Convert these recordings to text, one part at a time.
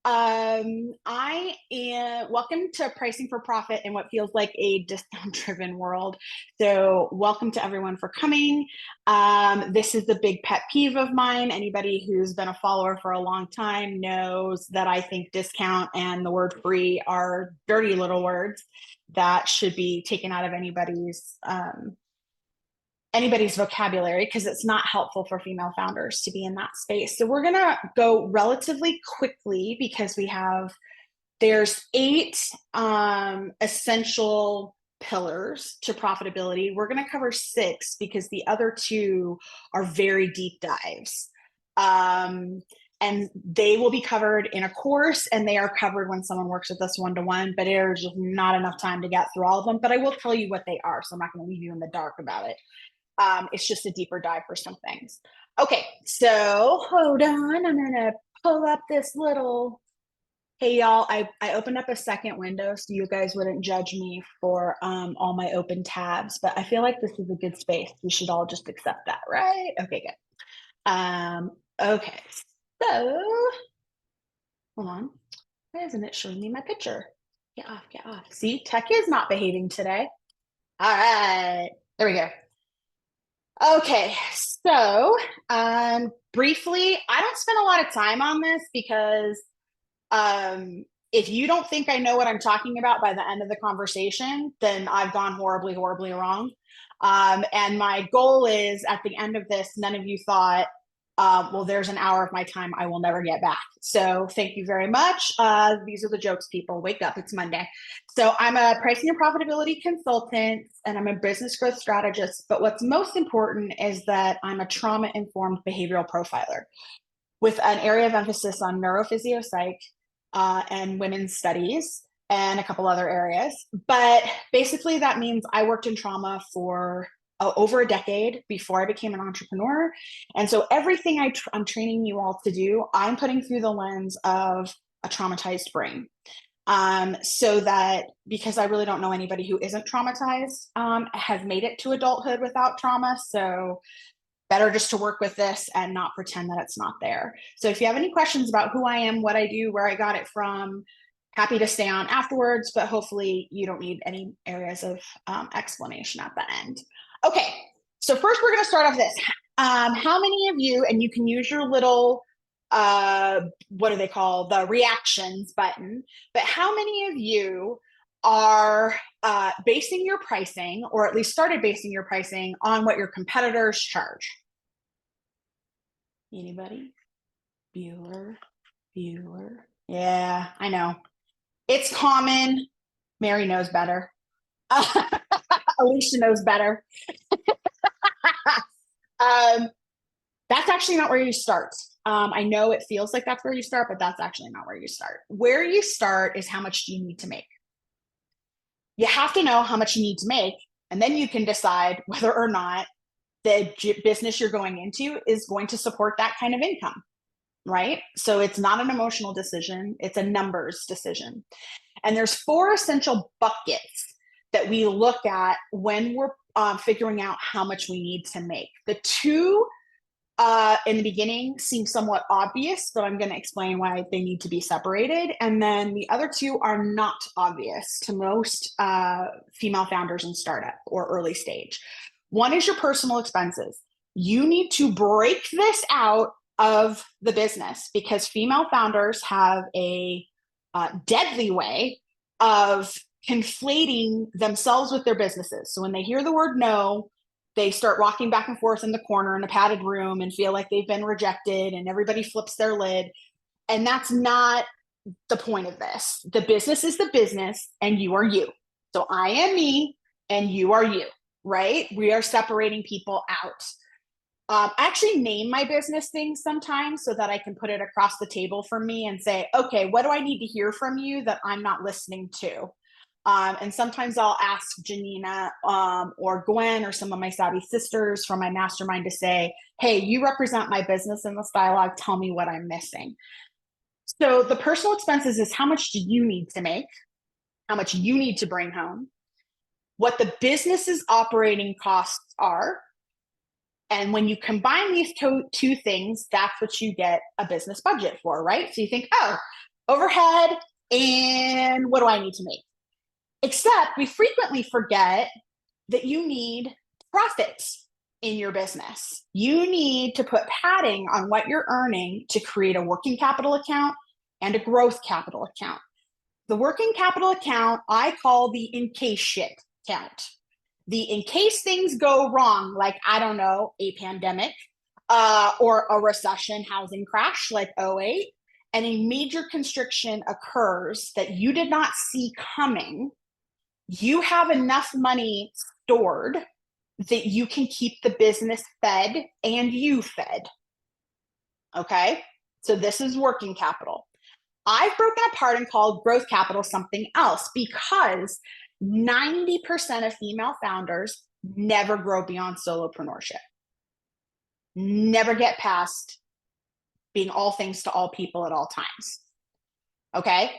I am welcome to pricing for profit in what feels like a discount-driven world. So, welcome to everyone for coming. This is the big pet peeve of mine. Anybody who's been a follower for a long time knows that I think discount and the word free are dirty little words that should be taken out of anybody's vocabulary because it's not helpful for female founders to be in that space. So we're going to go relatively quickly because there's eight essential pillars to profitability. We're going to cover six because the other two are very deep dives. And they will be covered in a course, and they are covered when someone works with us one-to-one, but there's just not enough time to get through all of them. But I will tell you what they are, so I'm not going to leave you in the dark about it. It's just a deeper dive for some things. Okay, so hold on. I'm going to pull up this little. Hey, y'all, I opened up a second window so you guys wouldn't judge me for all my open tabs, but I feel like this is a good space. We should all just accept that, right? Okay, good. Okay, so hold on. Why isn't it showing me my picture? Get off, get off. See, tech is not behaving today. All right, there we go. Okay, so briefly, I don't spend a lot of time on this because if you don't think I know what I'm talking about by the end of the conversation, then I've gone horribly, horribly wrong. And my goal is at the end of this, none of you thought, well, there's an hour of my time I will never get back. So thank you very much. These are the jokes, people. Wake up, it's Monday. So I'm a pricing and profitability consultant, and I'm a business growth strategist. But what's most important is that I'm a trauma-informed behavioral profiler with an area of emphasis on neurophysiopsych and women's studies and a couple other areas. But basically, that means I worked in trauma for over a decade before I became an entrepreneur. And so everything I'm training you all to do, I'm putting through the lens of a traumatized brain. So that because I really don't know anybody who isn't traumatized, has made it to adulthood without trauma. So better just to work with this and not pretend that it's not there. So if you have any questions about who I am, what I do, where I got it from, happy to stay on afterwards, but hopefully you don't need any areas of explanation at the end. Okay, so first we're going to start off this. How many of you, and you can use your little, what do they call, the reactions button, but how many of you are basing your pricing, or at least started basing your pricing on what your competitors charge? Anybody? Bueller? Yeah, I know. It's common. Mary knows better. Alicia knows better. That's actually not where you start. I know it feels like that's where you start, but that's actually not where you start. Where you start is how much do you need to make. You have to know how much you need to make, and then you can decide whether or not the business you're going into is going to support that kind of income, right? So it's not an emotional decision, it's a numbers decision. And there's four essential buckets that we look at when we're figuring out how much we need to make. The two in the beginning seem somewhat obvious, but I'm going to explain why they need to be separated. And then the other two are not obvious to most female founders in startup or early stage. One is your personal expenses. You need to break this out of the business because female founders have a deadly way of conflating themselves with their businesses. So when they hear the word no, they start rocking back and forth in the corner in a padded room and feel like they've been rejected, and everybody flips their lid. And that's not the point of this. The business is the business, and you are you. So I am me, and you are you, right? We are separating people out. I actually name my business things sometimes so that I can put it across the table for me and say, okay, what do I need to hear from you that I'm not listening to? And sometimes I'll ask Janina or Gwen or some of my savvy sisters from my mastermind to say, hey, you represent my business in this dialogue. Tell me what I'm missing. So the personal expenses is how much do you need to make, how much you need to bring home, what the business's operating costs are. And when you combine these two things, that's what you get a business budget for, right? So you think, oh, overhead, and what do I need to make? Except we frequently forget that you need profits in your business. You need to put padding on what you're earning to create a working capital account and a growth capital account. The working capital account I call the in case shit account. The in case things go wrong, like, I don't know, a pandemic or a recession, housing crash like 08, and a major constriction occurs that you did not see coming, you have enough money stored that you can keep the business fed and you fed. Okay? So this is working capital. I've broken apart and called growth capital something else because 90% of female founders never grow beyond solopreneurship, never get past being all things to all people at all times. Okay?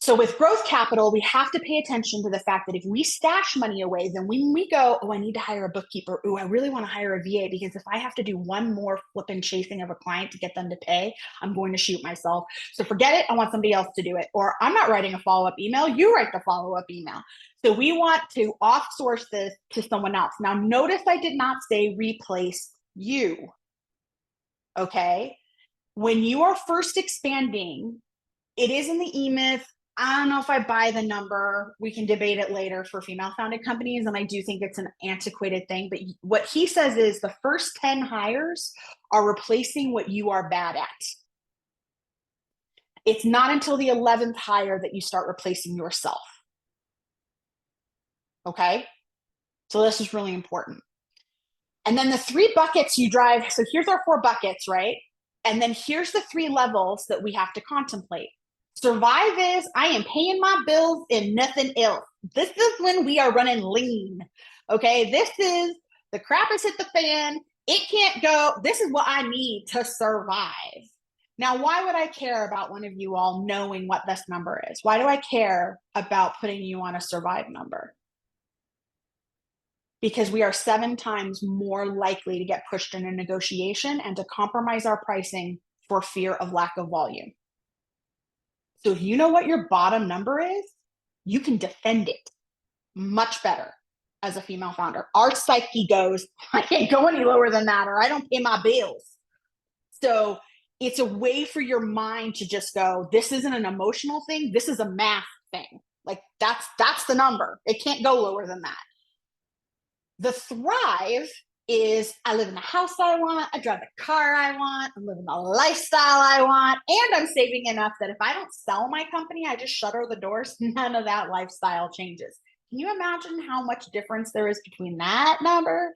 So with growth capital, we have to pay attention to the fact that if we stash money away, then when we go, oh, I need to hire a bookkeeper. Oh, I really want to hire a VA because if I have to do one more flipping chasing of a client to get them to pay, I'm going to shoot myself. So forget it. I want somebody else to do it. Or I'm not writing a follow-up email. You write the follow-up email. So we want to offsource this to someone else. Now, notice I did not say replace you. Okay? When you are first expanding, it is in the E-Myth. I don't know if I buy the number. We can debate it later for female-founded companies, and I do think it's an antiquated thing. But what he says is the first 10 hires are replacing what you are bad at. It's not until the 11th hire that you start replacing yourself. Okay? So this is really important. And then the 3 buckets you drive. So here's our 4 buckets, right? And then here's the 3 levels that we have to contemplate. Survive is, I am paying my bills and nothing else. This is when we are running lean. Okay, this is the crap has hit the fan. It can't go. This is what I need to survive. Now, why would I care about one of you all knowing what this number is? Why do I care about putting you on a survive number? Because we are 7 times more likely to get pushed in a negotiation and to compromise our pricing for fear of lack of volume. So if you know what your bottom number is, you can defend it much better as a female founder. Our psyche goes, I can't go any lower than that, or I don't pay my bills. So it's a way for your mind to just go, this isn't an emotional thing. This is a math thing. Like that's the number. It can't go lower than that. The thrive is I live in the house I want, I drive the car I want, I'm living the lifestyle I want, and I'm saving enough that if I don't sell my company, I just shutter the doors, none of that lifestyle changes. Can you imagine how much difference there is between that number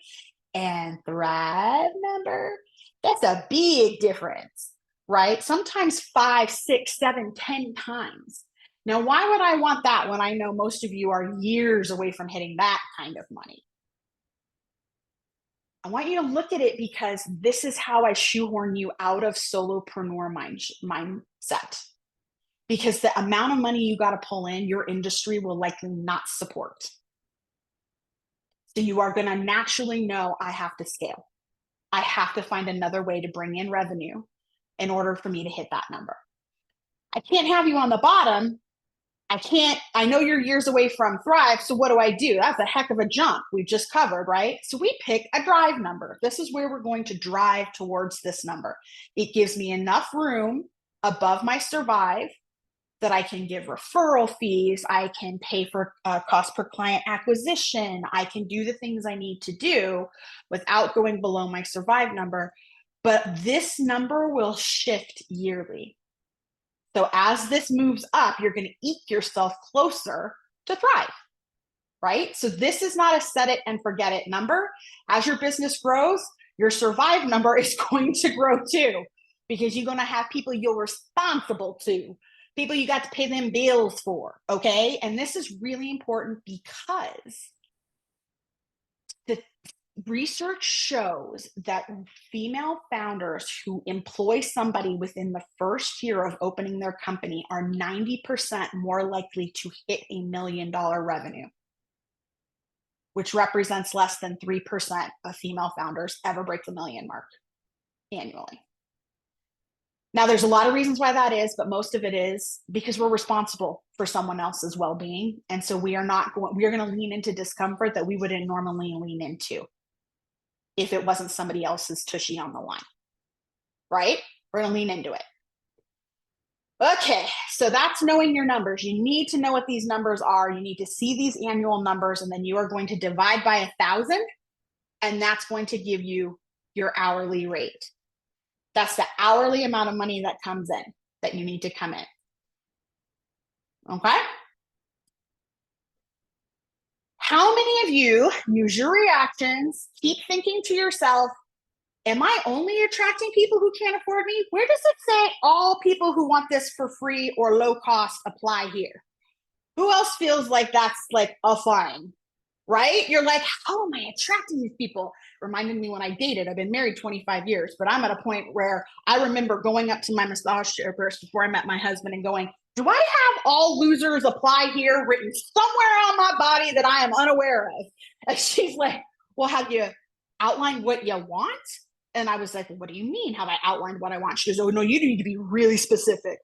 and thrive number? That's a big difference, right? Sometimes 5, 6, 7, 10 times. Now, why would I want that when I know most of you are years away from hitting that kind of money? I want you to look at it because this is how I shoehorn you out of solopreneur mindset. Because the amount of money you got to pull in, your industry will likely not support. So you are going to naturally know I have to scale. I have to find another way to bring in revenue in order for me to hit that number. I can't have you on the bottom. I know you're years away from thrive, so what do? That's a heck of a jump we've just covered, right? So we pick a drive number. This is where we're going to drive towards this number. It gives me enough room above my survive that I can give referral fees, I can pay for cost per client acquisition, I can do the things I need to do without going below my survive number. But this number will shift yearly. So as this moves up, you're going to eke yourself closer to thrive, right? So this is not a set it and forget it number. As your business grows, your survive number is going to grow too, because you're going to have people you're responsible to, people you got to pay them bills for, okay? And this is really important because the research shows that female founders who employ somebody within the first year of opening their company are 90% more likely to hit $1 million revenue, which represents less than 3% of female founders ever break the million mark annually. Now, there's a lot of reasons why that is, but most of it is because we're responsible for someone else's well-being. And so we're going to lean into discomfort that we wouldn't normally lean into if it wasn't somebody else's tushy on the line, right? We're going to lean into it. Okay, so that's knowing your numbers. You need to know what these numbers are. You need to see these annual numbers, and then you are going to divide by 1,000, and that's going to give you your hourly rate. That's the hourly amount of money that comes in, that you need to come in. Okay? How many of you use your reactions, keep thinking to yourself, am I only attracting people who can't afford me? Where does it say all people who want this for free or low cost apply here? Who else feels like that's like a fine, right? You're like, how am I attracting these people? Reminded me when I dated. I've been married 25 years, but I'm at a point where I remember going up to my massage therapist before I met my husband and going, do I have all losers apply here written somewhere on my body that I am unaware of? And she's like, well, have you outlined what you want? And I was like, well, what do you mean? Have I outlined what I want? She goes, oh, no, you need to be really specific.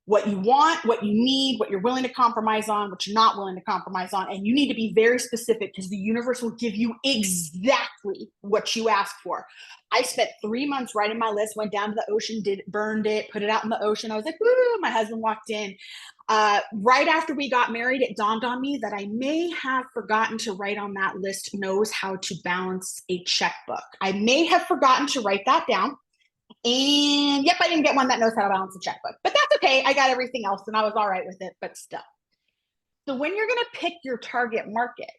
What you want, what you need, what you're willing to compromise on, what you're not willing to compromise on. And you need to be very specific because the universe will give you exactly what you ask for. I spent 3 months writing my list, went down to the ocean, burned it, put it out in the ocean. I was like, woo, my husband walked in. Right after we got married, it dawned on me that I may have forgotten to write on that list, knows how to balance a checkbook. I may have forgotten to write that down. And yep, I didn't get one that knows how to balance a checkbook, but that's okay. I got everything else and I was all right with it, but still. So when you're going to pick your target market,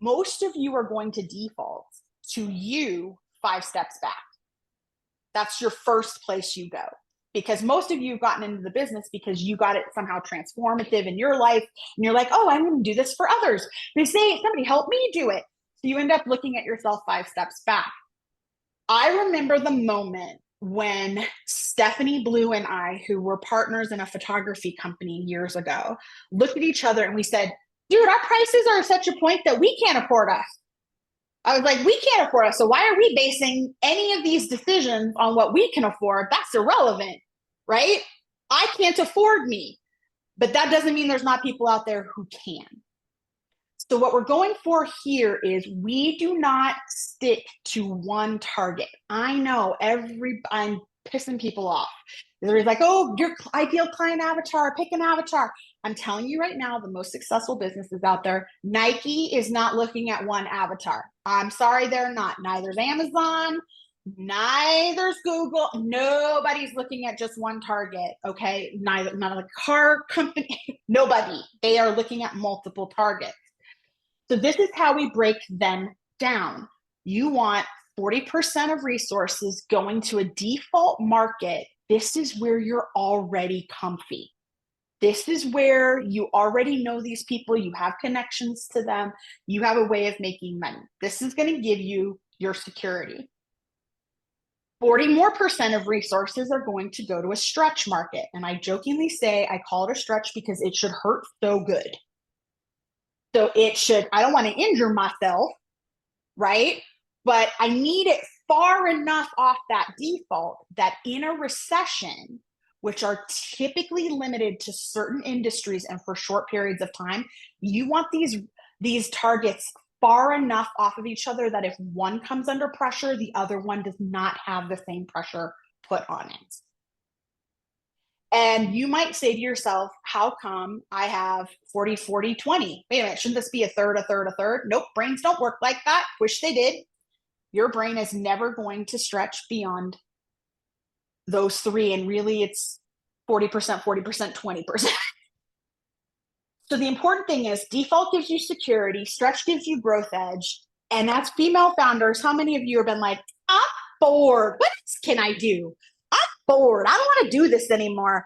most of you are going to default to you 5 steps back. That's your first place you go, because most of you have gotten into the business because you got it somehow transformative in your life. And you're like, oh, I'm going to do this for others. They say, somebody help me do it. So you end up looking at yourself 5 steps back. I remember the moment when Stephanie Blue and I, who were partners in a photography company years ago, looked at each other and we said, dude, our prices are at such a point that we can't afford us. I was like, we can't afford us. So why are we basing any of these decisions on what we can afford? That's irrelevant, right? I can't afford me. But that doesn't mean there's not people out there who can. So what we're going for here is we do not stick to one target. I know I'm pissing people off. They're like, oh, your ideal client avatar, pick an avatar. I'm telling you right now, the most successful businesses out there, Nike is not looking at one avatar. I'm sorry, they're not. Neither's Amazon, neither's Google. Nobody's looking at just one target, okay? None of the car company, nobody. They are looking at multiple targets. So this is how we break them down. You want 40% of resources going to a default market. This is where you're already comfy. This is where you already know these people. You have connections to them. You have a way of making money. This is going to give you your security. 40% more of resources are going to go to a stretch market. And I jokingly say I call it a stretch because it should hurt so good. So it should, I don't want to injure myself, right? But I need it far enough off that default that in a recession, which are typically limited to certain industries and for short periods of time, you want these targets far enough off of each other that if one comes under pressure, the other one does not have the same pressure put on it. And you might say to yourself, how come I have 40, 40, 20? Wait a minute, shouldn't this be a third, a third, a third? Nope, brains don't work like that. Wish they did. Your brain is never going to stretch beyond those 3. And really it's 40%, 40%, 20%. So the important thing is default gives you security, stretch gives you growth edge. And as female founders, how many of you have been like, I'm bored. What else can I do? I'm bored. I don't want to do this anymore.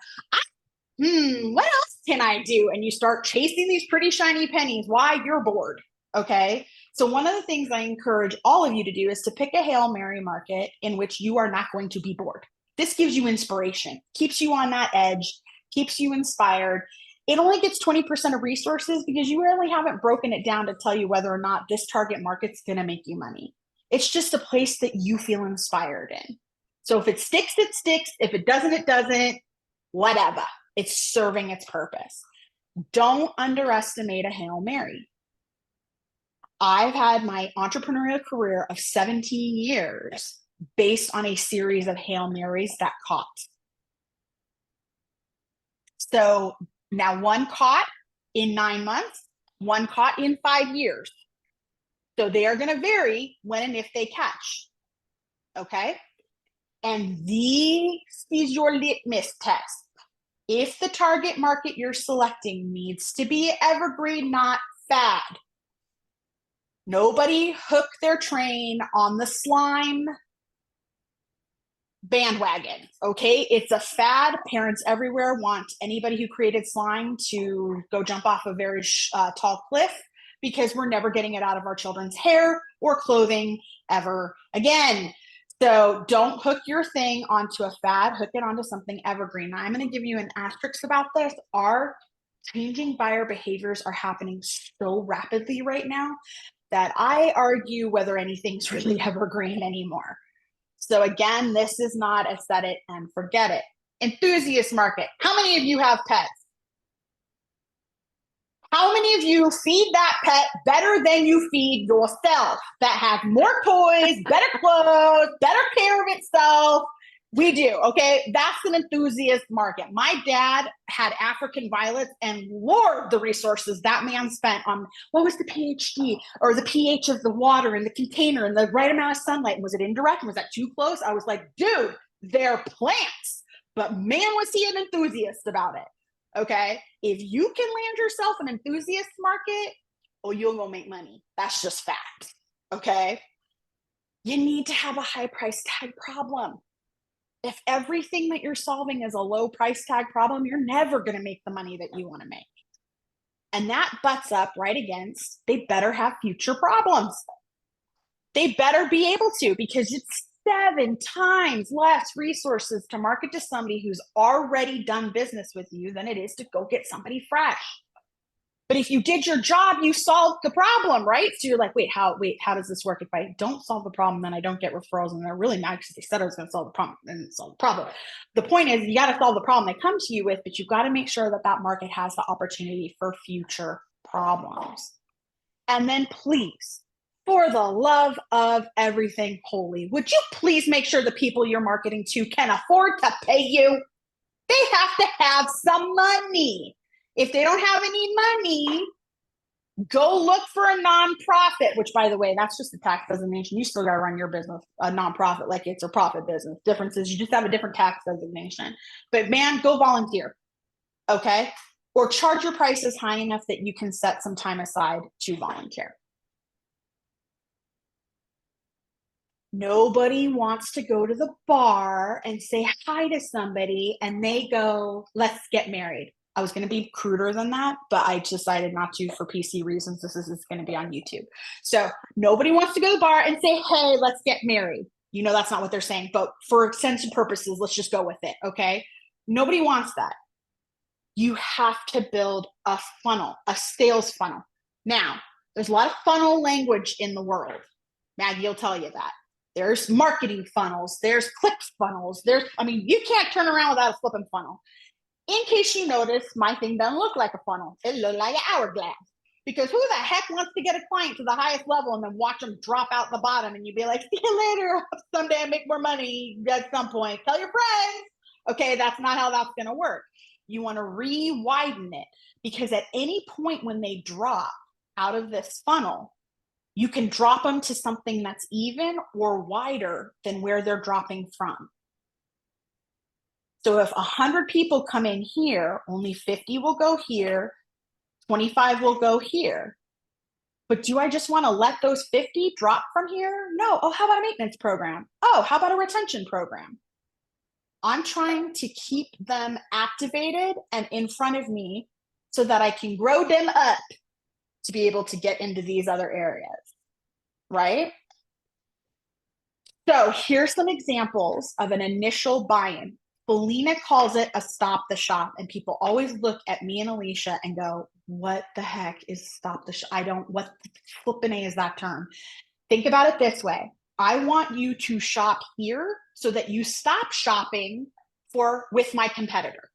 What else can I do? And you start chasing these pretty shiny pennies. Why? You're bored. Okay. So one of the things I encourage all of you to do is to pick a Hail Mary market in which you are not going to be bored. This gives you inspiration, keeps you on that edge, keeps you inspired. It only gets 20% of resources because you really haven't broken it down to tell you whether or not this target market's going to make you money. It's just a place that you feel inspired in. So if it sticks, it sticks. If it doesn't, it doesn't. Whatever. It's serving its purpose. Don't underestimate a Hail Mary. I've had my entrepreneurial career of 17 years based on a series of Hail Marys that caught. So now one caught in 9 months, one caught in 5 years. So they are going to vary when and if they catch. Okay. And this is your litmus test. If the target market you're selecting needs to be evergreen, not fad. Nobody hook their train on the slime bandwagon, okay? It's a fad. Parents everywhere want anybody who created slime to go jump off a very tall cliff because we're never getting it out of our children's hair or clothing ever again. So don't hook your thing onto a fad, hook it onto something evergreen. Now, I'm going to give you an asterisk about this. Our changing buyer behaviors are happening so rapidly right now that I argue whether anything's really evergreen anymore. So again, this is not a set it and forget it. Enthusiast market. How many of you have pets? How many of you feed that pet better than you feed yourself? That has more toys, better clothes, better care of itself. We do, okay? That's an enthusiast market. My dad had African violets, and Lord, the resources that man spent on what was the PhD or the pH of the water in the container and the right amount of sunlight. And was it indirect? Was that too close? I was like, dude, they're plants. But man, was he an enthusiast about it. Okay, if you can land yourself an enthusiast market, oh, you'll go make money. That's just fact. Okay, you need to have a high price tag problem. If everything that you're solving is a low price tag problem, you're never going to make the money that you want to make. And that butts up right against, they better have future problems. They better be able to, because it's 7 times less resources to market to somebody who's already done business with you than it is to go get somebody fresh. But if you did your job, you solved the problem, right? So you're like, wait, how does this work? If I don't solve the problem, then I don't get referrals, and they're really mad because they said I was going to solve the problem and solve the problem. The point is, you got to solve the problem they come to you with, but you've got to make sure that that market has the opportunity for future problems. And then please, for the love of everything holy, would you please make sure the people you're marketing to can afford to pay you? They have to have some money. If they don't have any money, go look for a nonprofit, which, by the way, that's just a tax designation. You still got to run your business, a nonprofit, like it's a profit business. Difference is you just have a different tax designation. But man, go volunteer, okay? Or charge your prices high enough that you can set some time aside to volunteer. Nobody wants to go to the bar and say hi to somebody and they go, let's get married. I was going to be cruder than that, but I decided not to for PC reasons. This is going to be on YouTube. So nobody wants to go to the bar and say, hey, let's get married. You know, that's not what they're saying, but for sense and purposes, let's just go with it. Okay. Nobody wants that. You have to build a funnel, a sales funnel. Now, there's a lot of funnel language in the world. Maggie will tell you that. There's marketing funnels, there's clicks funnels, you can't turn around without a flipping funnel. In case you notice, my thing doesn't look like a funnel. It looks like an hourglass. Because who the heck wants to get a client to the highest level and then watch them drop out the bottom and you'd be like, see you later, someday I make more money at some point. Tell your friends. Okay, that's not how that's going to work. You want to re-widen it, because at any point when they drop out of this funnel, you can drop them to something that's even or wider than where they're dropping from. So if 100 people come in here, only 50 will go here, 25 will go here. But do I just want to let those 50 drop from here? No. Oh, how about a maintenance program? Oh, how about a retention program? I'm trying to keep them activated and in front of me so that I can grow them up to be able to get into these other areas, right? So here's some examples of an initial buy-in. Felina calls it a stop the shop, and people always look at me and Alicia and go, what the heck is stop the shop? What the flippin' A is that term? Think about it this way. I want you to shop here so that you stop shopping with my competitor.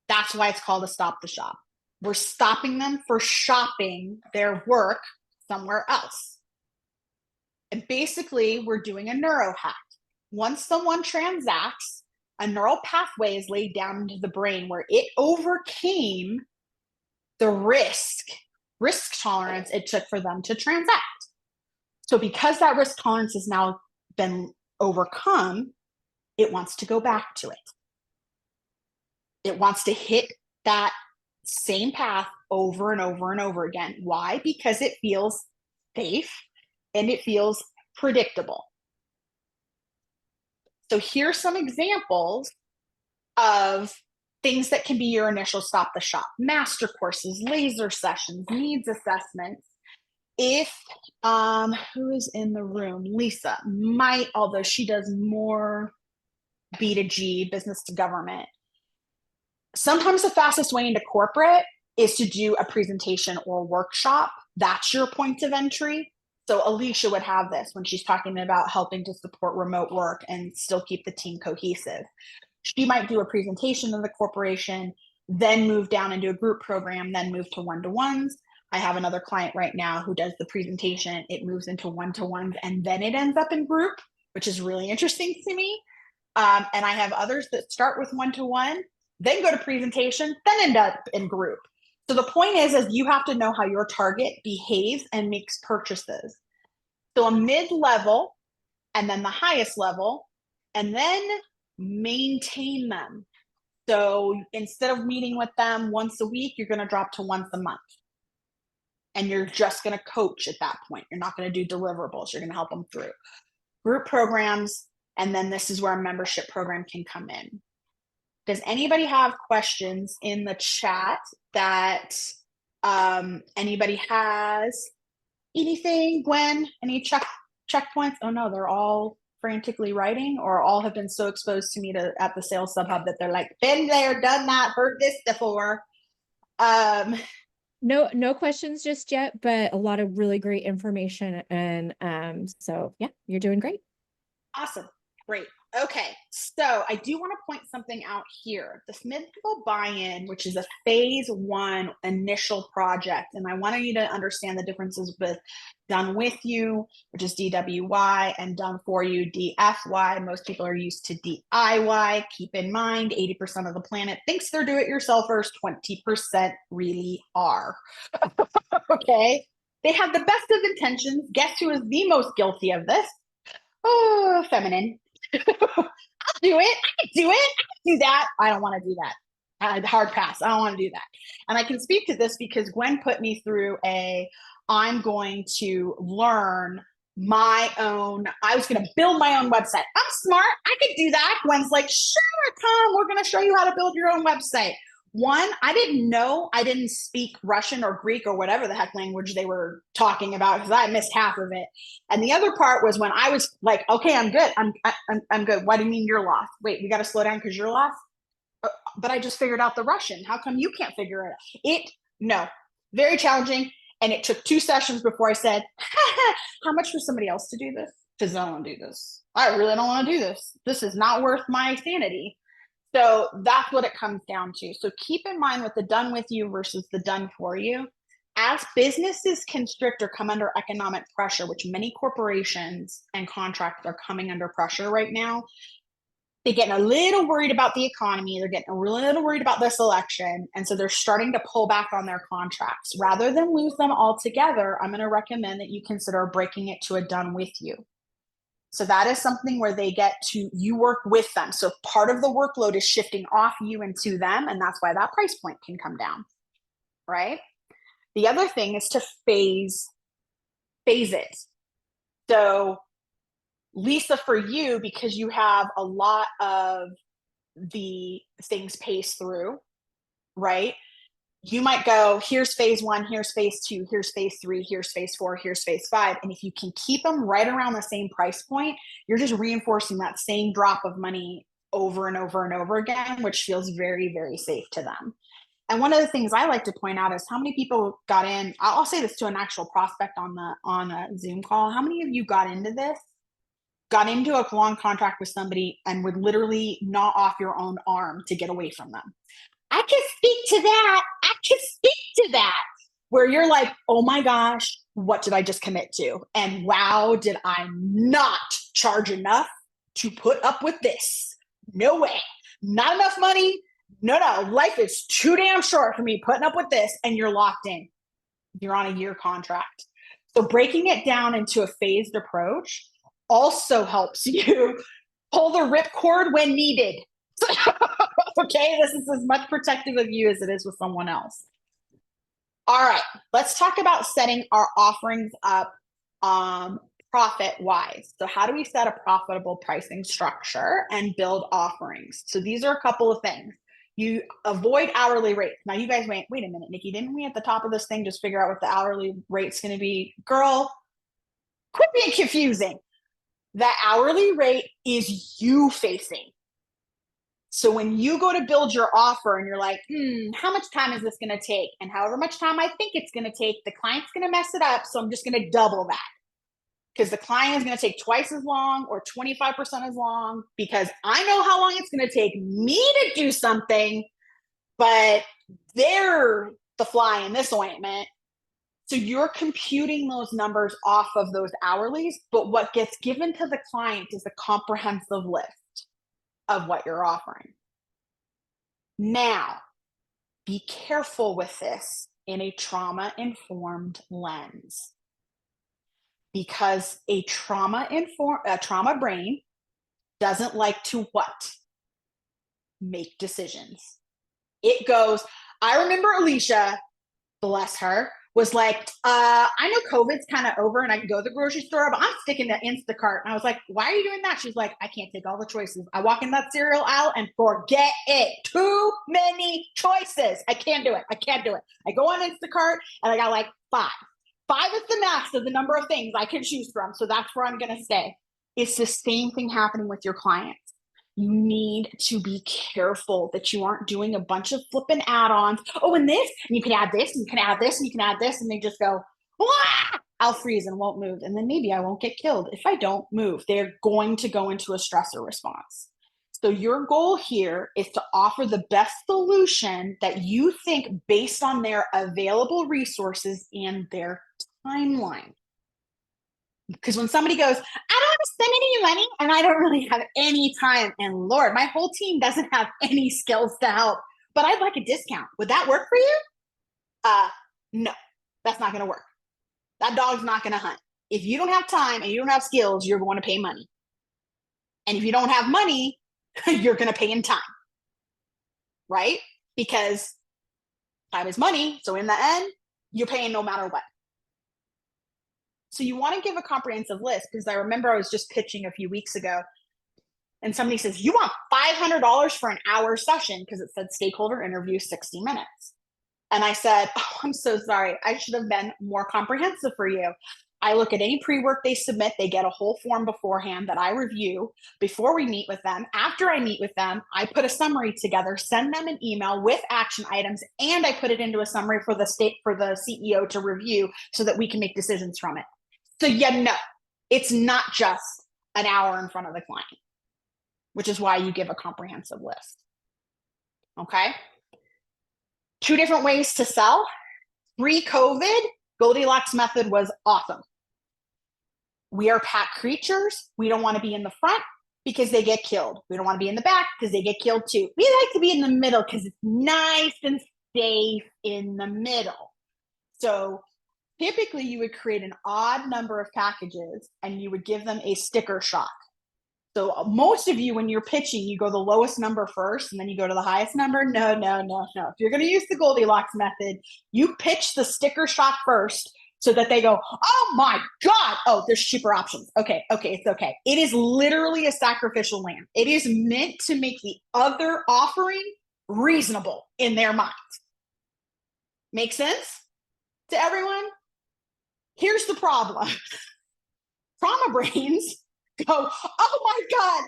That's why it's called a stop the shop. We're stopping them for shopping their work somewhere else. And basically, we're doing a neuro hack. Once someone transacts, a neural pathway is laid down into the brain where it overcame the risk tolerance it took for them to transact. So because that risk tolerance has now been overcome, it wants to go back to it. It wants to hit that same path over and over and over again. Why? Because it feels safe and it feels predictable. So here's some examples of things that can be your initial stop the shop: master courses, laser sessions, needs assessments. If who is in the room? Lisa might, although she does more B2G, business to government. Sometimes the fastest way into corporate is to do a presentation or a workshop. That's your point of entry. So Alicia would have this when she's talking about helping to support remote work and still keep the team cohesive. She might do a presentation of the corporation, then move down into a group program, then move to one-to-ones. I have another client right now who does the presentation, it moves into one-to-ones, and then it ends up in group, which is really interesting to me. And I have others that start with one-to-one, then go to presentation, then end up in group. So the point is you have to know how your target behaves and makes purchases. So a mid-level, and then the highest level, and then maintain them. So instead of meeting with them once a week, you're going to drop to once a month. And you're just going to coach at that point. You're not going to do deliverables. You're going to help them through group programs. And then this is where a membership program can come in. Does anybody have questions in the chat that anybody has? Anything, Gwen? Any checkpoints? Oh no, they're all frantically writing, or all have been so exposed to me at the sales sub hub that they're like, been there, done that, heard this before. No questions just yet, but a lot of really great information. And so yeah, you're doing great. Awesome. Great. Okay. So I do want to point something out here. This mid-level buy-in, which is a phase one initial project. And I wanted you to understand the differences with done with you, which is DWY, and done for you, DFY. Most people are used to DIY. Keep in mind, 80% of the planet thinks they're do-it-yourselfers, 20% really are. Okay. They have the best of intentions. Guess who is the most guilty of this? Oh, feminine. I'll do it. I can do it. I can do that. I don't want to do that. Hard pass. I don't want to do that. And I can speak to this because Gwen put me through I'm going to learn my own, I was going to build my own website. I'm smart. I could do that. Gwen's like, sure, come. We're going to show you how to build your own website. One, I didn't speak Russian or Greek or whatever the heck language they were talking about because I missed half of it. And the other part was when I was like, okay, I'm good. I'm good. What do you mean you're lost? Wait, we got to slow down because you're lost? But I just figured out the Russian. How come you can't figure it out? No, very challenging. And it took 2 sessions before I said, how much for somebody else to do this? Because I don't want to do this. I really don't want to do this. This is not worth my sanity. So that's what it comes down to. So keep in mind with the done with you versus the done for you. As businesses constrict or come under economic pressure, which many corporations and contracts are coming under pressure right now, they're getting a little worried about the economy. They're getting a little worried about this election. And so they're starting to pull back on their contracts. Rather than lose them altogether, I'm going to recommend that you consider breaking it to a done with you. So that is something where you work with them. So part of the workload is shifting off you and to them. And that's why that price point can come down, right? The other thing is to phase it. So Lisa, for you, because you have a lot of the things paced through, right? You might go, here's phase 1, here's phase 2, here's phase 3, here's phase 4, here's phase 5. And if you can keep them right around the same price point, you're just reinforcing that same drop of money over and over and over again, which feels very, very safe to them. And one of the things I like to point out is how many people got in. I'll say this to an actual prospect on a Zoom call. How many of you got into this, got into a long contract with somebody and would literally gnaw off your own arm to get away from them? I can speak to that. I can speak to that. Where you're like, oh my gosh, what did I just commit to? And wow, did I not charge enough to put up with this? No way. Not enough money. No, life is too damn short for me putting up with this. And you're locked in. You're on a year contract. So breaking it down into a phased approach also helps you pull the ripcord when needed. Okay, this is as much protective of you as it is with someone else. All right, let's talk about setting our offerings up profit-wise. So how do we set a profitable pricing structure and build offerings? So these are a couple of things. You avoid hourly rates. Now you guys wait a minute, Nikki, didn't we at the top of this thing just figure out what the hourly rate's going to be? Girl, quit being confusing. The hourly rate is you facing. So when you go to build your offer and you're like, how much time is this going to take? And however much time I think it's going to take, the client's going to mess it up. So I'm just going to double that. Because the client is going to take twice as long or 25% as long, because I know how long it's going to take me to do something, but they're the fly in this ointment. So you're computing those numbers off of those hourlies, but what gets given to the client is a comprehensive list of what you're offering. Now, be careful with this in a trauma-informed lens, because a trauma brain doesn't like to what? Make decisions. It goes, I remember Alicia, bless her, was like, I know COVID's kind of over and I can go to the grocery store, but I'm sticking to Instacart. And I was like, why are you doing that? She's like, I can't take all the choices. I walk in that cereal aisle and forget it. Too many choices. I can't do it. I go on Instacart and I got like 5. 5 is the max of the number of things I can choose from. So that's where I'm going to stay. It's the same thing happening with your clients. You need to be careful that you aren't doing a bunch of flipping add-ons. Oh, and this, and you can add this, and you can add this, and you can add this, and they just go, wah! I'll freeze and won't move. And then maybe I won't get killed if I don't move. They're going to go into a stressor response. So your goal here is to offer the best solution that you think based on their available resources and their timeline. Because when somebody goes, I don't want to spend any money and I don't really have any time, and Lord, my whole team doesn't have any skills to help, but I'd like a discount. Would that work for you? No, that's not going to work. That dog's not going to hunt. If you don't have time and you don't have skills, you're going to pay money. And if you don't have money, you're going to pay in time, right? Because time is money. So in the end, you're paying no matter what. So you want to give a comprehensive list, because I remember I was just pitching a few weeks ago and somebody says, you want $500 for an hour session, because it said stakeholder interview 60 minutes. And I said, oh, I'm so sorry. I should have been more comprehensive for you. I look at any pre-work they submit. They get a whole form beforehand that I review before we meet with them. After I meet with them, I put a summary together, send them an email with action items, and I put it into a summary for the CEO to review so that we can make decisions from it. So no, it's not just an hour in front of the client, which is why you give a comprehensive list. Okay? 2 different ways to sell. Pre-COVID, Goldilocks method was awesome. We are pack creatures. We don't want to be in the front because they get killed. We don't want to be in the back because they get killed too. We like to be in the middle because it's nice and safe in the middle. So typically you would create an odd number of packages and you would give them a sticker shock. So most of you, when you're pitching, you go the lowest number first and then you go to the highest number. No. If you're going to use the Goldilocks method, you pitch the sticker shock first so that they go, oh my God, oh, there's cheaper options. Okay, it's okay. It is literally a sacrificial lamb. It is meant to make the other offering reasonable in their minds. Make sense to everyone? Here's the problem. Trauma brains go, oh my God,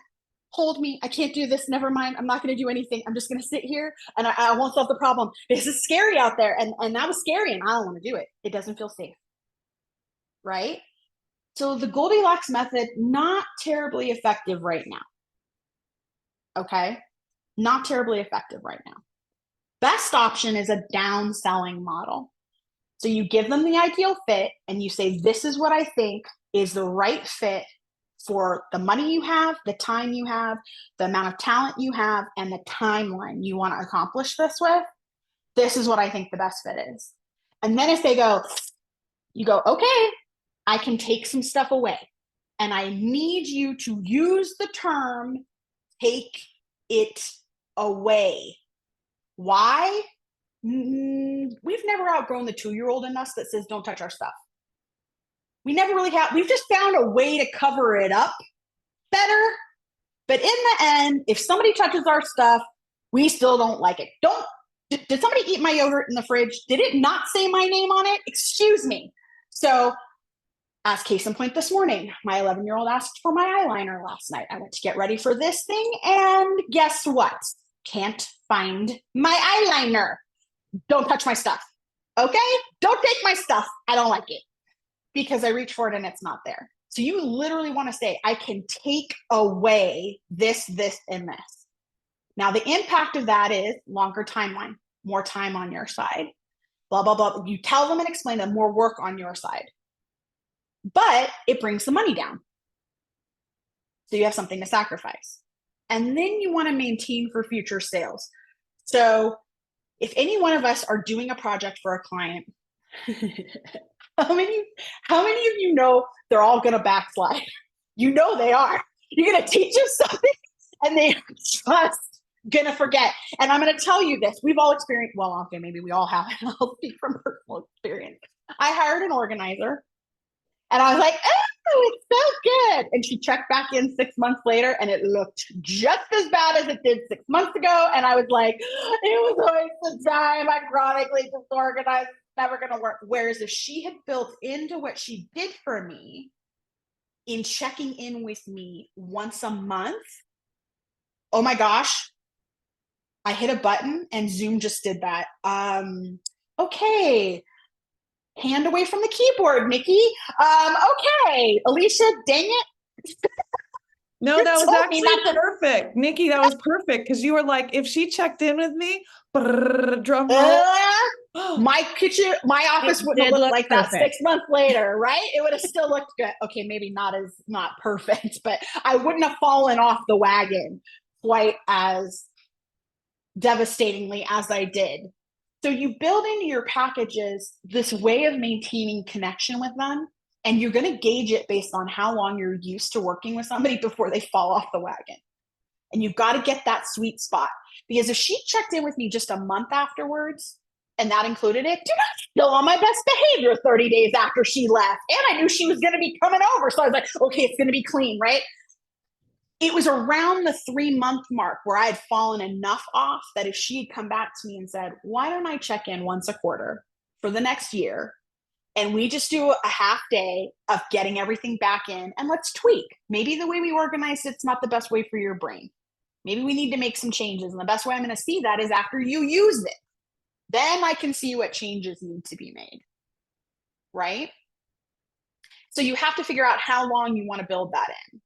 hold me. I can't do this. Never mind. I'm not going to do anything. I'm just going to sit here and I won't solve the problem. This is scary out there. And that was scary and I don't want to do it. It doesn't feel safe. Right? So the Goldilocks method, not terribly effective right now. Okay? Not terribly effective right now. Best option is a downselling model. So you give them the ideal fit and you say, this is what I think is the right fit for the money you have, the time you have, the amount of talent you have, and the timeline you want to accomplish this with. This is what I think the best fit is. And then if they go, you go, okay, I can take some stuff away. And I need you to use the term take it away. Why? We've never outgrown the 2-year-old in us that says, don't touch our stuff. We never really have. We've just found a way to cover it up better. But in the end, if somebody touches our stuff, we still don't like it. Did somebody eat my yogurt in the fridge? Did it not say my name on it? Excuse me. So as case in point this morning, my 11-year-old asked for my eyeliner last night. I went to get ready for this thing. And guess what? Can't find my eyeliner. Don't touch my stuff. Okay? Don't take my stuff. I don't like it because I reach for it and it's not there. So you literally want to say, I can take away this, this, and this. Now, the impact of that is longer timeline, more time on your side, blah, blah, blah. You tell them and explain them more work on your side, but it brings the money down. So you have something to sacrifice. And then you want to maintain for future sales. So if any one of us are doing a project for a client, how many of you know they're all going to backslide? You know they are. You're going to teach them something and they are just going to forget. And I'm going to tell you this. We've all experienced, well, okay, maybe we all have. I'll speak from personal experience. I hired an organizer and I was like, oh, it's so good. And she checked back in 6 months later and it looked just as bad as it did 6 months ago. And I was like, it was a waste of time. I'm chronically disorganized. It's never going to work. Whereas if she had built into what she did for me in checking in with me once a month, oh my gosh, I hit a button and Zoom just did that. Okay. Hand away from the keyboard, Nikki. Okay, Alicia, dang it. No, that was actually perfect. Nikki, that was perfect because you were like, if she checked in with me, drum roll. My office wouldn't have looked like that 6 months later, right? It would have still looked good. Okay, maybe not perfect, but I wouldn't have fallen off the wagon quite as devastatingly as I did. So you build into your packages this way of maintaining connection with them, and you're going to gauge it based on how long you're used to working with somebody before they fall off the wagon. And you've got to get that sweet spot, because if she checked in with me just a month afterwards, and that included it, dude, I'm still on my best behavior 30 days after she left. And I knew she was going to be coming over. So I was like, okay, it's going to be clean, right? It was around the 3-month mark where I had fallen enough off that if she had come back to me and said, why don't I check in once a quarter for the next year? And we just do a half day of getting everything back in and let's tweak. Maybe the way we organize it's not the best way for your brain. Maybe we need to make some changes. And the best way I'm going to see that is after you use it. Then I can see what changes need to be made. Right? So you have to figure out how long you want to build that in.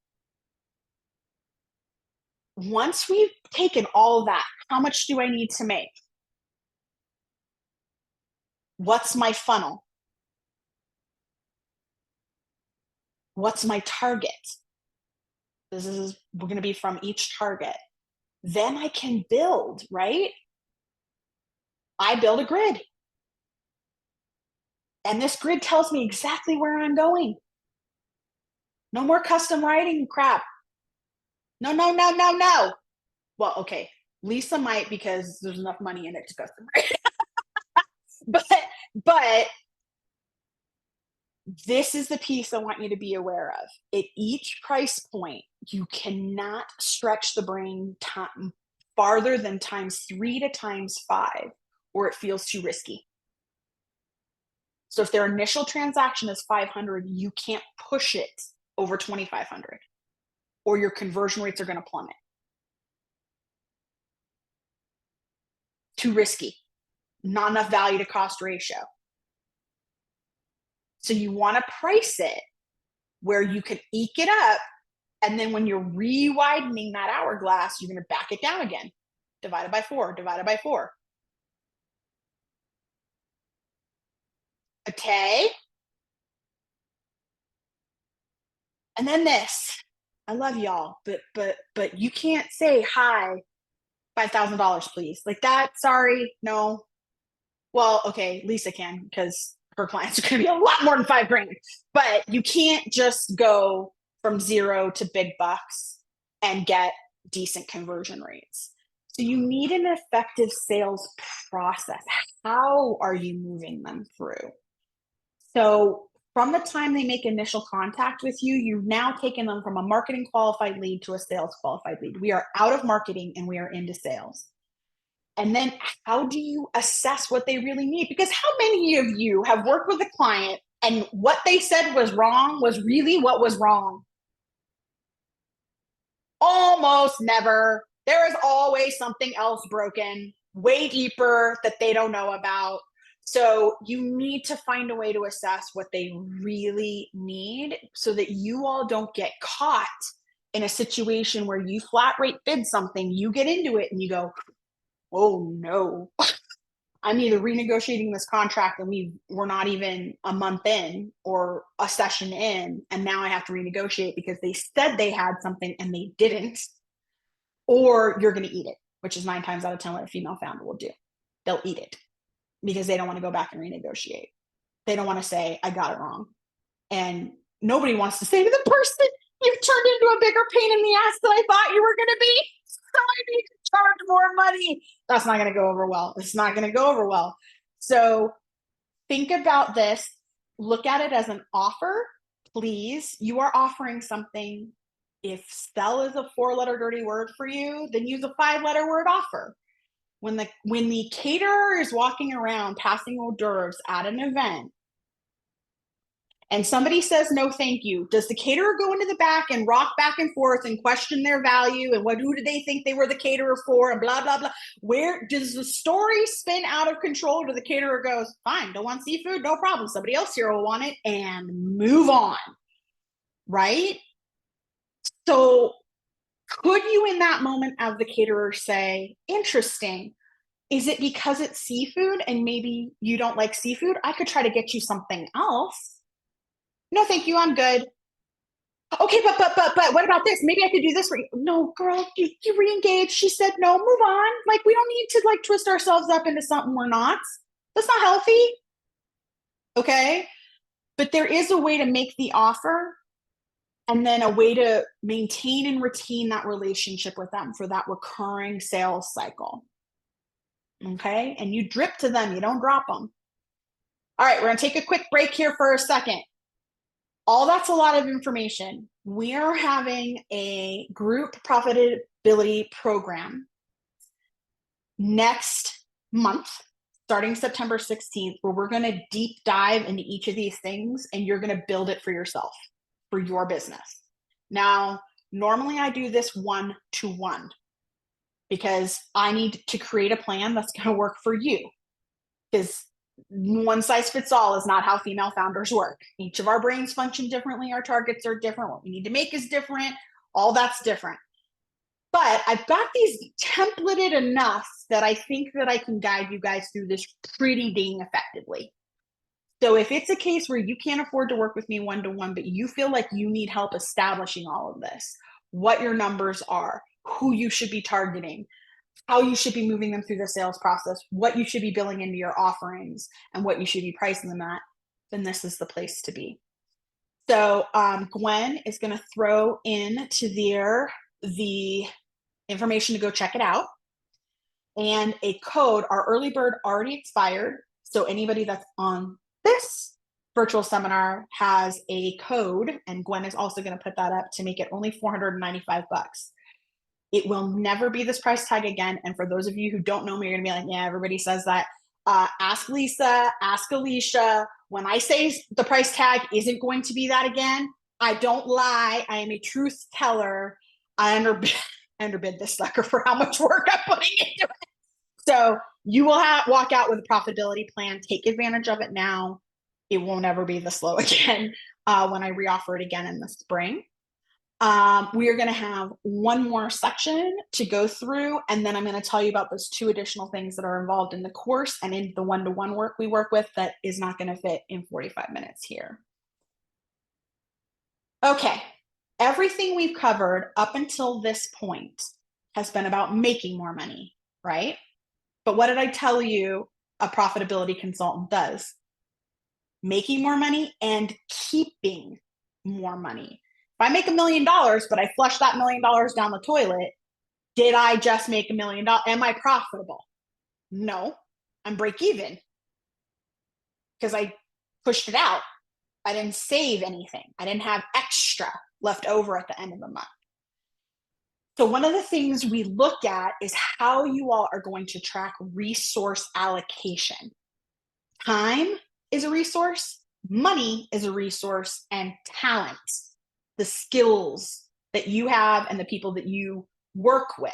Once we've taken all of that, how much do I need to make? What's my funnel? What's my target? We're going to be from each target. Then I can build, right? I build a grid. And this grid tells me exactly where I'm going. No more custom writing crap. No. Well, okay. Lisa might because there's enough money in it to custom write. But this is the piece I want you to be aware of. At each price point, you cannot stretch the brain time farther than ×3 to ×5, or it feels too risky. So if their initial transaction is 500, you can't push it over 2,500, or your conversion rates are going to plummet. too risky, not enough value to cost ratio. So you want to price it where you can eke it up. And then when you're re-widening that hourglass, you're going to back it down again. Divided by 4, divided by 4. Okay. And then this. I love y'all, but you can't say hi, $5,000, please. Like that, sorry, no. Well, okay, Lisa can, because her clients are going to be a lot more than $5,000. But you can't just go from 0 to big bucks and get decent conversion rates. So you need an effective sales process. How are you moving them through? So from the time they make initial contact with you, you've now taken them from a marketing qualified lead to a sales qualified lead. We are out of marketing and we are into sales. And then how do you assess what they really need? Because how many of you have worked with a client and what they said was wrong was really what was wrong? Almost never. There is always something else broken, way deeper that they don't know about. So you need to find a way to assess what they really need so that you all don't get caught in a situation where you flat rate bid something, you get into it and you go, oh no, I'm either renegotiating this contract and we're not even a month in or a session in, and now I have to renegotiate because they said they had something and they didn't, or you're going to eat it, which is 9 times out of 10 what a female founder will do. They'll eat it because they don't want to go back and renegotiate. They don't want to say, I got it wrong. And nobody wants to say to the person, you've turned into a bigger pain in the ass than I thought you were going to be. So I need to charge more money. That's not going to go over well. It's not going to go over well. So think about this. Look at it as an offer. Please, you are offering something. If sell is a 4-letter dirty word for you, then use a 5-letter word offer. When the caterer is walking around passing hors d'oeuvres at an event and somebody says no thank you, does the caterer go into the back and rock back and forth and question their value and who did they think they were the caterer for and blah blah blah? Where does the story spin out of control? Do the caterer goes, fine, don't want seafood, no problem, somebody else here will want it, and move on, right? So could you in that moment as the caterer say, interesting, is it because it's seafood and maybe you don't like seafood? I could try to get you something else. No, thank you, I'm good. Okay, but what about this? Maybe I could do this for you. No, girl, you re-engaged. She said no, move on. Like, we don't need to like twist ourselves up into something we're not. That's not healthy. Okay? But there is a way to make the offer and then a way to maintain and retain that relationship with them for that recurring sales cycle. Okay? And you drip to them, you don't drop them. All right, we're going to take a quick break here for a second. All that's a lot of information. We are having a group profitability program next month, starting September 16th, where we're going to deep dive into each of these things and you're going to build it for yourself, for your business. Now, normally I do this 1-to-1 because I need to create a plan that's going to work for you, because one size fits all is not how female founders work. Each of our brains function differently. Our targets are different. What we need to make is different. All that's different. But I've got these templated enough that I think that I can guide you guys through this pretty dang effectively. So if it's a case where you can't afford to work with me 1-to-1, but you feel like you need help establishing all of this, what your numbers are, who you should be targeting, how you should be moving them through the sales process, what you should be billing into your offerings, and what you should be pricing them at, then this is the place to be. So Gwen is going to throw into there the information to go check it out, and a code. Our early bird already expired, so anybody that's on this virtual seminar has a code, and Gwen is also going to put that up to make it only $495. It will never be this price tag again. And for those of you who don't know me, you're gonna be like, yeah, everybody says that. Ask Lisa, ask Alicia. When I say the price tag isn't going to be that again, I don't lie. I am a truth teller. I underbid this sucker for how much work I'm putting into it. So you will walk out with a profitability plan. Take advantage of it now. It won't ever be this low again when I reoffer it again in the spring. We are going to have one more section to go through, and then I'm going to tell you about those 2 additional things that are involved in the course and in the one-to-one work we work with that is not going to fit in 45 minutes here. Okay, everything we've covered up until this point has been about making more money, right? But what did I tell you a profitability consultant does? Making more money and keeping more money. If I make $1 million, but I flush that $1 million down the toilet, did I just make $1 million? Am I profitable? No, I'm break even because I pushed it out. I didn't save anything. I didn't have extra left over at the end of the month. So one of the things we look at is how you all are going to track resource allocation. Time is a resource, money is a resource, and talent, the skills that you have and the people that you work with.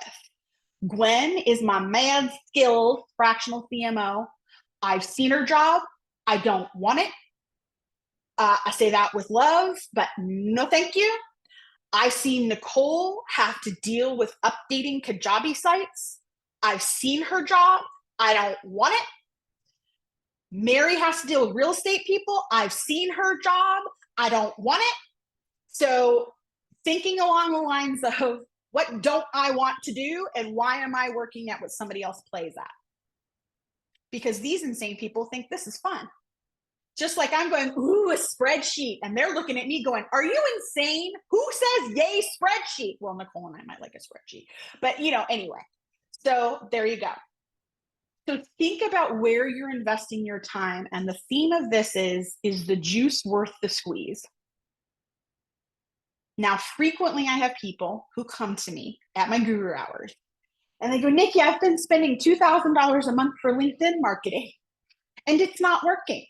Gwen is my mad skilled fractional CMO. I've seen her job. I don't want it. I say that with love, but no thank you. I've seen Nicole have to deal with updating Kajabi sites. I've seen her job. I don't want it. Mary has to deal with real estate people. I've seen her job. I don't want it. So thinking along the lines of what don't I want to do and why am I working at what somebody else plays at? Because these insane people think this is fun. Just like I'm going, ooh, a spreadsheet. And they're looking at me going, are you insane? Who says yay spreadsheet? Well, Nicole and I might like a spreadsheet. But, anyway. So there you go. So think about where you're investing your time. And the theme of this is the juice worth the squeeze? Now, frequently I have people who come to me at my guru hours. And they go, Nikki, I've been spending $2,000 a month for LinkedIn marketing. And it's not working.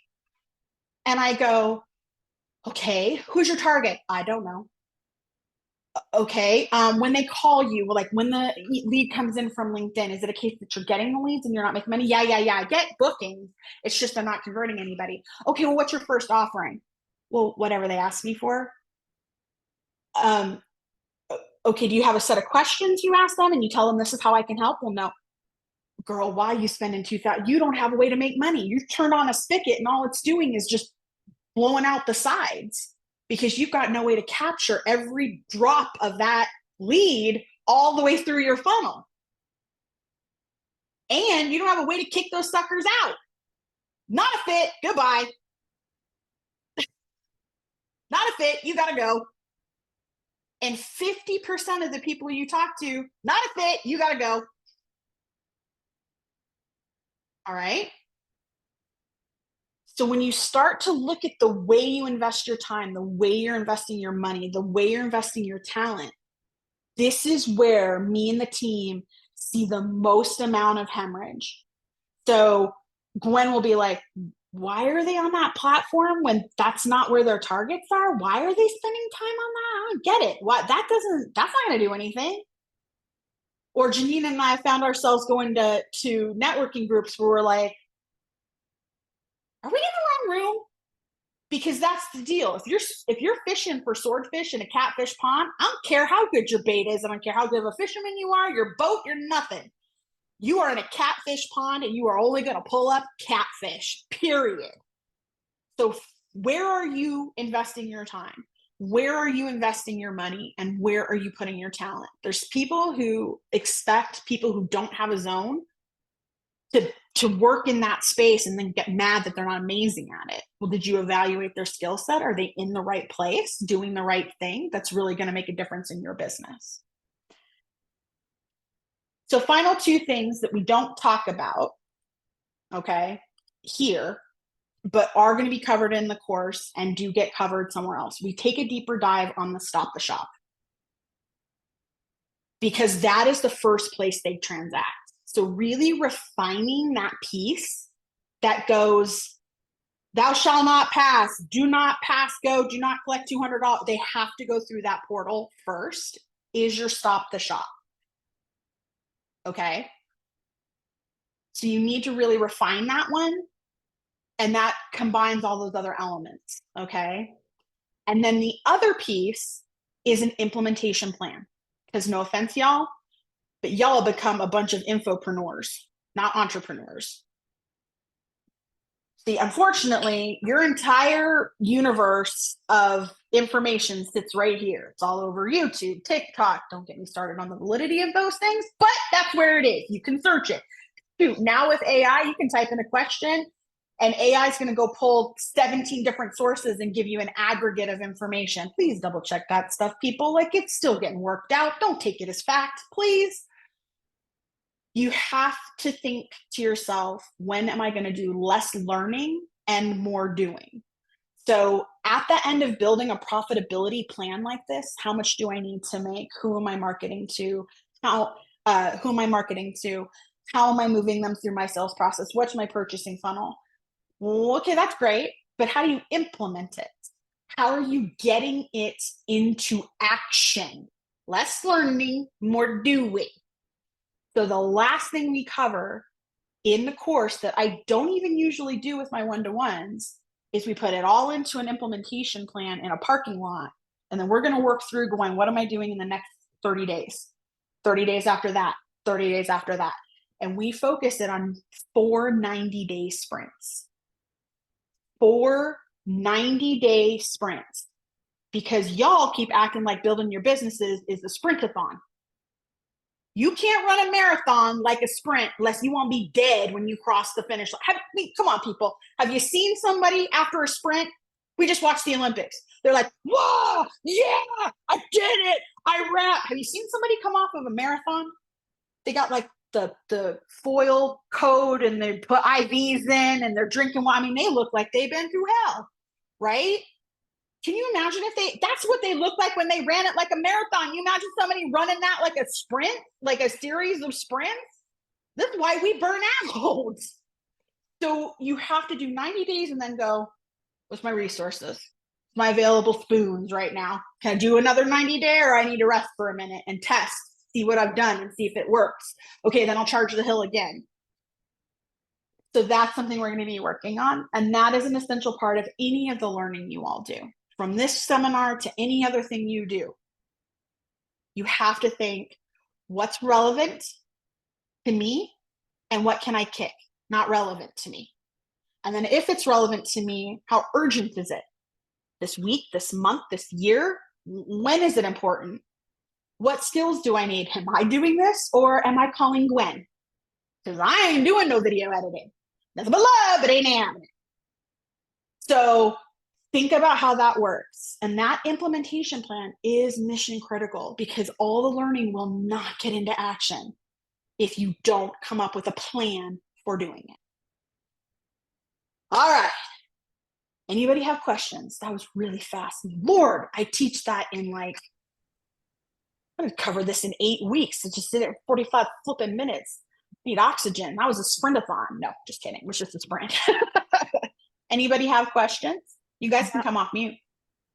And I go, okay, who's your target? I don't know. Okay, when they call you, like when the lead comes in from LinkedIn, is it a case that you're getting the leads and you're not making money? Yeah. I get bookings. It's just I'm not converting anybody. Okay, well, what's your first offering? Well, whatever they ask me for. Okay, do you have a set of questions you ask them and you tell them this is how I can help? Well, no. Girl, why are you spending $2,000? You don't have a way to make money. You've turned on a spigot and all it's doing is just blowing out the sides because you've got no way to capture every drop of that lead all the way through your funnel. And you don't have a way to kick those suckers out. Not a fit. Goodbye. Not a fit. You got to go. And 50% of the people you talk to, not a fit. You got to go. All right. So when you start to look at the way you invest your time, the way you're investing your money, the way you're investing your talent, this is where me and the team see the most amount of hemorrhage. So Gwen will be like, why are they on that platform when that's not where their targets are? Why are they spending time on that? I don't get it. That's not going to do anything. Or Janine and I found ourselves going to networking groups where we're like, are we in the wrong room? Because that's the deal. If you're fishing for swordfish in a catfish pond, I don't care how good your bait is. I don't care how good of a fisherman you are, your boat, you're nothing. You are in a catfish pond and you are only going to pull up catfish, period. So where are you investing your time? Where are you investing your money? And where are you putting your talent? There's people who expect people who don't have a zone to work in that space and then get mad that they're not amazing at it. Well, did you evaluate their skill set? Are they in the right place, doing the right thing? That's really going to make a difference in your business. So final 2 things that we don't talk about, okay, here, but are going to be covered in the course and do get covered somewhere else. We take a deeper dive on the Stop the Shop because that is the first place they transact. So really refining that piece that goes, thou shalt not pass, do not pass go, do not collect $200. They have to go through that portal first is your Stop the Shop. Okay. So you need to really refine that one. And that combines all those other elements. Okay. And then the other piece is an implementation plan. Because no offense, y'all, but y'all become a bunch of infopreneurs, not entrepreneurs. See, unfortunately, your entire universe of information sits right here. It's all over YouTube, TikTok. Don't get me started on the validity of those things, but that's where it is. You can search it. Shoot, now with AI, you can type in a question and AI is going to go pull 17 different sources and give you an aggregate of information. Please double check that stuff, people. Like, it's still getting worked out. Don't take it as fact, please. You have to think to yourself, when am I going to do less learning and more doing? So at the end of building a profitability plan like this, how much do I need to make? Who am I marketing to? Who am I marketing to? How am I moving them through my sales process? What's my purchasing funnel? Well, okay, that's great, but how do you implement it? How are you getting it into action? Less learning, more doing. So the last thing we cover in the course that I don't even usually do with my one-to-ones is we put it all into an implementation plan in a parking lot. And then we're going to work through going, what am I doing in the next 30 days? 30 days after that, 30 days after that. And we focus it on 4 90-day sprints. 4 90-day sprints. Because y'all keep acting like building your businesses is a sprintathon. You can't run a marathon like a sprint unless you won't be dead when you cross the finish line. Come on, people. Have you seen somebody after a sprint? We just watched the Olympics. They're like, whoa, yeah, I did it. I ran. Have you seen somebody come off of a marathon? They got like the foil coat and they put IVs in and they're drinking wine. I mean, they look like they've been through hell, right? Can you imagine if that's what they look like when they ran it like a marathon? You imagine somebody running that like a sprint, like a series of sprints? This is why we burn out. So you have to do 90 days and then go, what's my resources? My available spoons right now. Can I do another 90 day or I need to rest for a minute and test, see what I've done and see if it works? Okay, then I'll charge the hill again. So that's something we're going to be working on. And that is an essential part of any of the learning you all do. From this seminar to any other thing you do, you have to think, what's relevant to me and what can I kick? Not relevant to me. And then if it's relevant to me, how urgent is it? This week, this month, this year? When is it important? What skills do I need? Am I doing this or am I calling Gwen? Because I ain't doing no video editing. Nothing but love, it ain't happening. So think about how that works. And that implementation plan is mission critical because all the learning will not get into action if you don't come up with a plan for doing it. All right. Anybody have questions? That was really fast. Lord, I teach that in I'm going to cover this in 8 weeks. I just did it in 45 flipping minutes. Need oxygen. That was a sprintathon. No, just kidding. It was just a sprint. Anybody have questions? You guys can come off mute.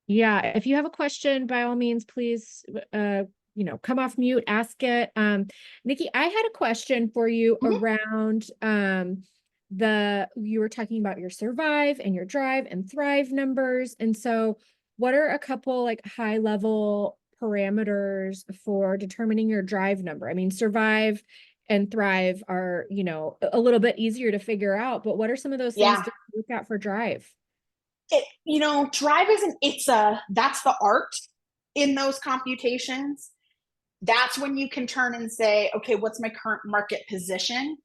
Yeah, if you have a question, by all means, please, come off mute, ask it. Nikki, I had a question for you around you were talking about your survive and your drive and thrive numbers. And so what are a couple high level parameters for determining your drive number? I mean, survive and thrive are, a little bit easier to figure out, but what are some of those things to look at for drive? Drive that's the art in those computations. That's when you can turn and say, okay, what's my current market position?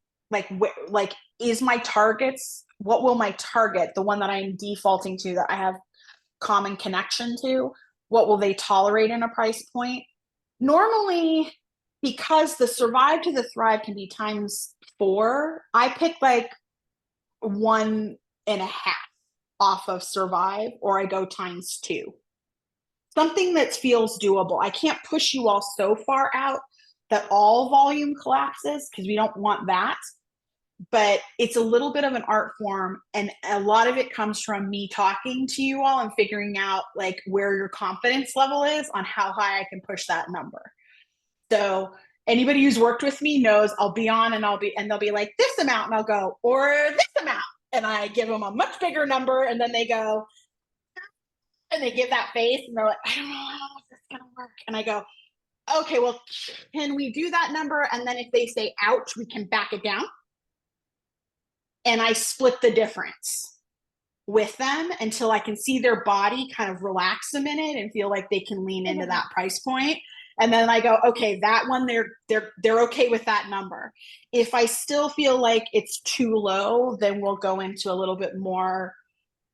Is my targets, what will my target, the one that I'm defaulting to, that I have common connection to, what will they tolerate in a price point? Normally, because the survive to the thrive can be ×4, I pick 1.5 off of survive, or I go ×2. Something that feels doable. I can't push you all so far out that all volume collapses because we don't want that. But it's a little bit of an art form. And a lot of it comes from me talking to you all and figuring out where your confidence level is on how high I can push that number. So Anybody who's worked with me knows I'll be on and they'll be like this amount, and I'll go, or this amount. And I give them a much bigger number, and then they go, and they give that face, and they're like, I don't know how this is gonna work. And I go, okay, well, can we do that number? And then if they say ouch, we can back it down. And I split the difference with them until I can see their body kind of relax a minute and feel like they can lean into that price point. And then I go, okay, that one, they're okay with that number. If I still feel like it's too low, then we'll go into a little bit more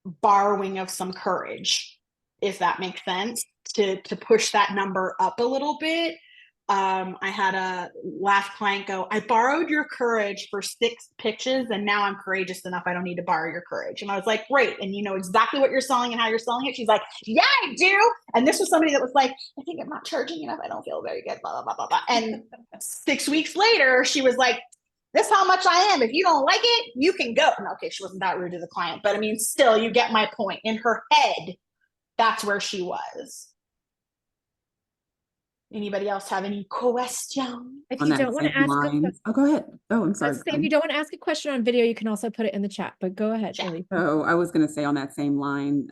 borrowing of some courage, if that makes sense, to push that number up a little bit. I had a last client go, I borrowed your courage for 6 pitches, and now I'm courageous enough, I don't need to borrow your courage. And I was like, great. And you know exactly what you're selling and how you're selling it. She's like, yeah, I do. And this was somebody that was like, I think I'm not charging enough, I don't feel very good, blah, blah, blah, blah, blah. And 6 weeks later, she was like, this is how much I am. If you don't like it, you can go. And okay, she wasn't that rude to the client, but I mean, still, you get my point. In her head, that's where she was. Anybody else have any questions? If On you that don't want to same ask a line. question, Oh, go ahead. Oh, I'm sorry. if you don't want to ask a question on video, you can also put it in the chat, but go ahead, Chat. Elise. So I was going to say on that same line,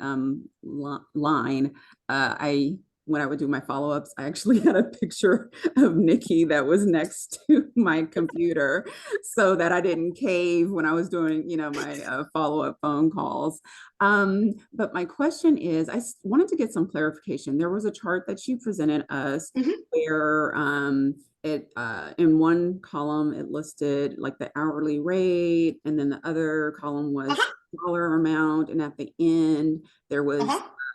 when I would do my follow-ups, I actually had a picture of Nikki that was next to my computer so that I didn't cave when I was doing, my follow-up phone calls. But my question is, I wanted to get some clarification. There was a chart that you presented us where in one column it listed like the hourly rate, and then the other column was dollar amount, and at the end there was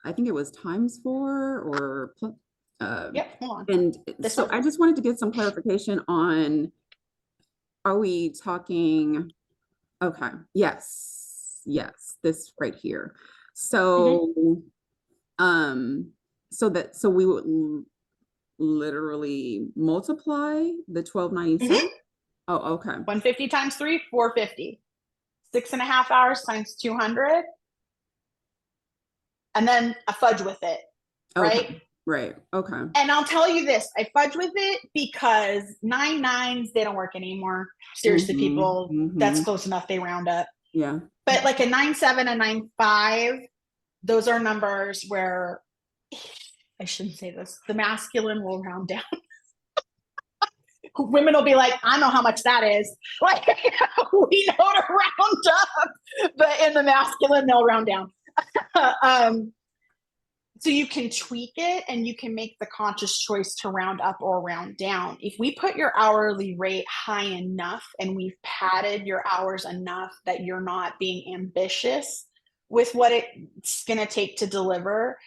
I think it was ×4 or Yep, hold on. and This so one? I just wanted to get some clarification on, are we talking, okay, yes, this right here. So so we would literally multiply the 1296. Oh, okay. 150 times 3, 450. 6.5 hours times 200. And then I fudge with it, right? Okay. Right. Okay. And I'll tell you this, I fudge with it because 9.9s, they don't work anymore. Seriously, people, that's close enough, they round up. Yeah. But like a 9.7, a 9.5, those are numbers where, I shouldn't say this, the masculine will round down. Women will be like, I know how much that is. Like, we know to round up, but in the masculine, they'll round down. So you can tweak it and you can make the conscious choice to round up or round down. If we put your hourly rate high enough and we've padded your hours enough that you're not being ambitious with what it's going to take to deliver,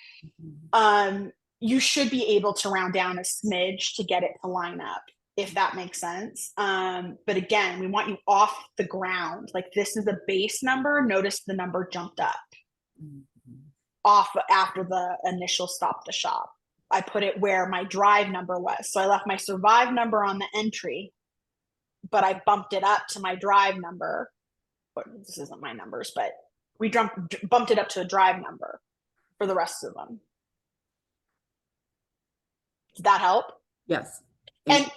you should be able to round down a smidge to get it to line up, if that makes sense. But again, we want you off the ground. Like, this is a base number. Notice the number jumped up off after the initial stop the shop. I put it where my drive number was. So I left my survive number on the entry, but I bumped it up to my drive number. This isn't my numbers, but we bumped it up to a drive number for the rest of them. Does that help? Yes. And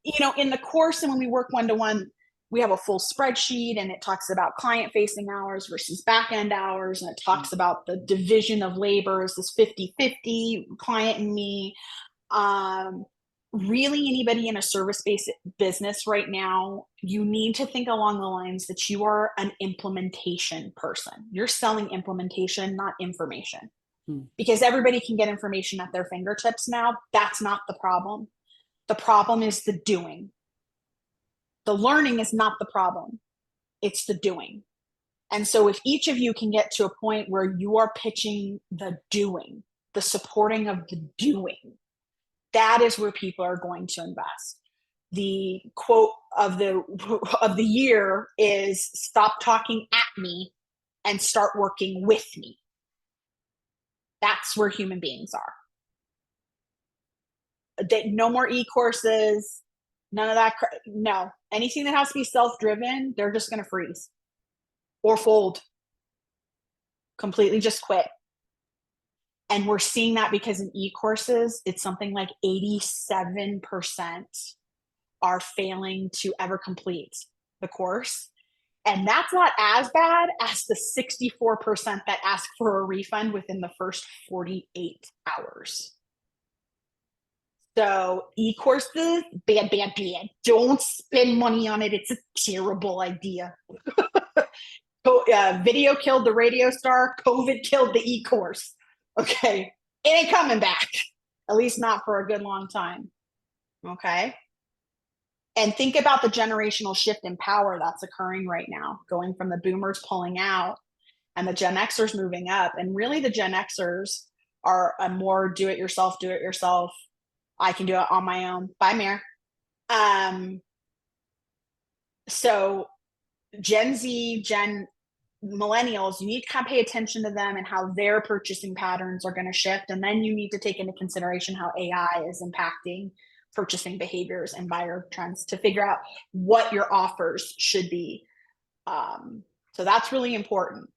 in the course, and when we work one-to-one, we have a full spreadsheet, and it talks about client-facing hours versus back-end hours, and it talks about the division of labor. Is this 50-50, client and me? Really, anybody in a service-based business right now, you need to think along the lines that you are an implementation person. You're selling implementation, not information. Because everybody can get information at their fingertips now. That's not the problem. The problem is the doing. The learning is not the problem. It's the doing. And so if each of you can get to a point where you are pitching the doing, the supporting of the doing, that is where people are going to invest. The quote of the year is, stop talking at me and start working with me. That's where human beings are. No more e-courses, none of that. No, anything that has to be self-driven, they're just going to freeze or fold. Completely just quit. And we're seeing that because in e-courses, it's something like 87% are failing to ever complete the course. And that's not as bad as the 64% that ask for a refund within the first 48 hours. So e-courses, bad, bad, bad. Don't spend money on it. It's a terrible idea. Video killed the radio star. COVID killed the e-course. Okay. It ain't coming back. At least not for a good long time. Okay. And think about the generational shift in power that's occurring right now, going from the boomers pulling out and the Gen Xers moving up. And really the Gen Xers are a more do it yourself. I can do it on my own. Bye, Mayor. So Gen Z, millennials, you need to kind of pay attention to them and how their purchasing patterns are going to shift. And then you need to take into consideration how AI is impacting purchasing behaviors and buyer trends to figure out what your offers should be. So that's really important.